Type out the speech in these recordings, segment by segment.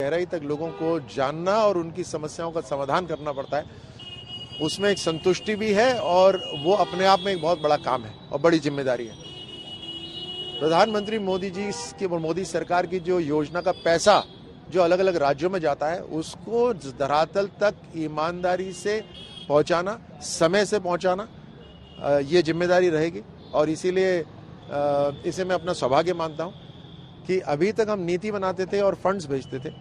गहराई तक लोगों को जानना और उनकी समस्याओं का समाधान करना पड़ता है, उसमें एक संतुष्टि भी है और वो अपने आप में एक बहुत बड़ा काम है और बड़ी जिम्मेदारी है। प्रधानमंत्री मोदी जी की और मोदी सरकार की जो योजना का पैसा जो अलग अलग राज्यों में जाता है, उसको धरातल तक ईमानदारी से पहुंचाना, समय से पहुंचाना, ये जिम्मेदारी रहेगी। और इसीलिए इसे मैं अपना सौभाग्य मानता हूं कि अभी तक हम नीति बनाते थे और फंड्स भेजते थे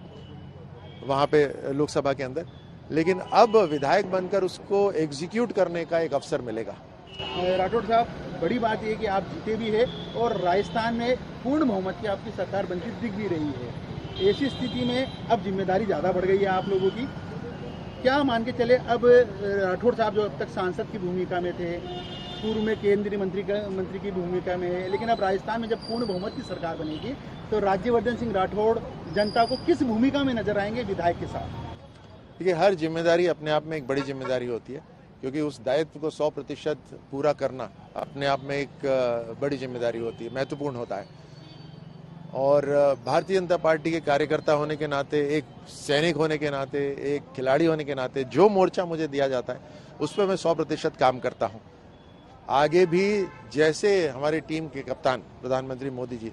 वहां पे लोकसभा के अंदर, लेकिन अब विधायक बनकर उसको एग्जीक्यूट करने का एक अवसर मिलेगा। राठौड़ साहब, बड़ी बात यह कि आप जीते भी है और राजस्थान में पूर्ण बहुमत की आपकी सरकार बनती दिख भी रही है। ऐसी स्थिति में अब जिम्मेदारी ज़्यादा बढ़ गई है आप लोगों की। क्या मान के चले, अब राठौड़ साहब जो अब तक सांसद की भूमिका में थे, पूर्व में केंद्रीय मंत्री की भूमिका में है, लेकिन अब राजस्थान में जब पूर्ण बहुमत की सरकार बनेगी तो राज्यवर्धन सिंह राठौड़ जनता को किस भूमिका में नजर आएंगे विधायक के साथ? देखिए, हर जिम्मेदारी अपने आप में एक बड़ी जिम्मेदारी होती है, क्योंकि उस दायित्व को 100% पूरा करना अपने आप में एक बड़ी जिम्मेदारी होती है, महत्वपूर्ण होता है। और भारतीय जनता पार्टी के कार्यकर्ता होने के नाते, एक सैनिक होने के नाते, एक खिलाड़ी होने के नाते जो मोर्चा मुझे दिया जाता है उस पर मैं 100% काम करता हूं। आगे भी जैसे हमारी टीम के कप्तान प्रधानमंत्री मोदी जी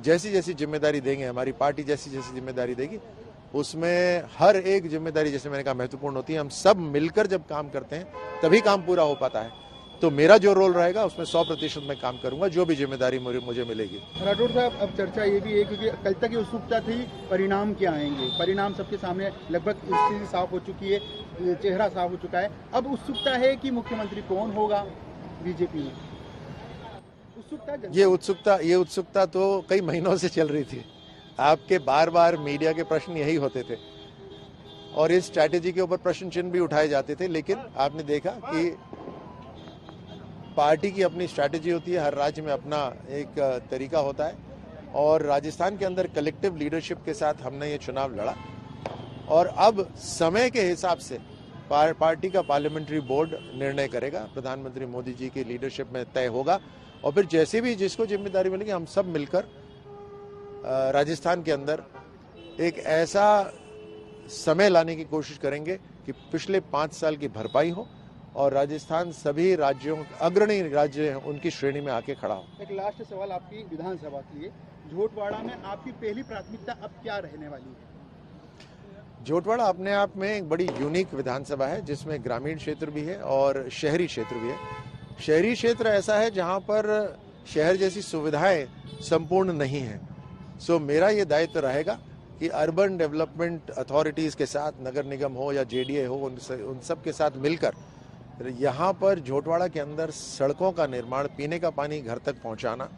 जैसी जैसी जिम्मेदारी देंगे, हमारी पार्टी जैसी जैसी जिम्मेदारी देगी, उसमें हर एक जिम्मेदारी, जैसे मैंने कहा, महत्वपूर्ण होती है। हम सब मिलकर जब काम करते हैं तभी काम पूरा हो पाता है। तो मेरा जो रोल रहेगा उसमें 100% मैं काम करूंगा, जो भी जिम्मेदारी मुझे मिलेगी। राठौड़ साहब, अब चर्चा ये भी है क्योंकि कल तक ये उत्सुकता थी परिणाम क्या आएंगे। परिणाम सबके सामने लगभग स्थिति साफ हो चुकी है, चेहरा साफ हो चुका है। अब उत्सुकता है कि मुख्यमंत्री कौन होगा बीजेपी में। ये उत्सुकता तो कई महीनों से चल रही थी। आपके बार बार मीडिया के प्रश्न यही होते थे और इस स्ट्रैटेजी के ऊपर प्रश्न चिन्ह भी उठाए जाते थे, लेकिन आपने देखा कि पार्टी की अपनी स्ट्रैटेजी होती है, हर राज्य में अपना एक तरीका होता है। और राजस्थान के अंदर कलेक्टिव लीडरशिप के साथ हमने ये चुनाव लड़ा और अब समय के हिसाब से पार्टी का पार्लियामेंट्री बोर्ड निर्णय करेगा, प्रधानमंत्री मोदी जी की लीडरशिप में तय होगा। और फिर जैसे भी जिसको जिम्मेदारी मिलेगी, हम सब मिलकर राजस्थान के अंदर एक ऐसा समय लाने की कोशिश करेंगे कि पिछले 5 साल की भरपाई हो और राजस्थान सभी राज्यों, अग्रणी राज्य हैं, उनकी श्रेणी में आके खड़ा हो। एक लास्ट सवाल आपकी विधानसभा के लिए, झोटवाड़ा में आपकी पहली प्राथमिकता अब क्या रहने वाली है? झोटवाड़ा अपने आप में एक बड़ी यूनिक विधानसभा है, जिसमें ग्रामीण क्षेत्र भी है और शहरी क्षेत्र भी है। शहरी क्षेत्र ऐसा है जहां पर शहर जैसी सुविधाएं संपूर्ण नहीं है। सो मेरा ये दायित्व रहेगा कि अर्बन डेवलपमेंट अथॉरिटीज के साथ, नगर निगम हो या जेडीए हो, उन सब के साथ मिलकर यहाँ पर झोटवाड़ा के अंदर सड़कों का निर्माण, पीने का पानी घर तक पहुंचाना,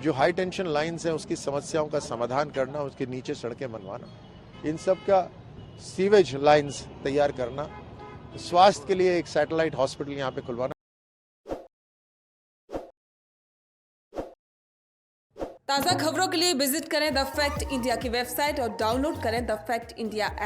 जो हाई टेंशन लाइन्स हैं उसकी समस्याओं का समाधान करना, उसके नीचे सड़कें बनवाना, इन सब का सीवेज लाइन्स तैयार करना, स्वास्थ्य के लिए एक सैटेलाइट हॉस्पिटल यहाँ पे खुलवाना। ताज़ा खबरों के लिए विजिट करें द फैक्ट इंडिया की वेबसाइट और डाउनलोड करें द फैक्ट इंडिया ऐप।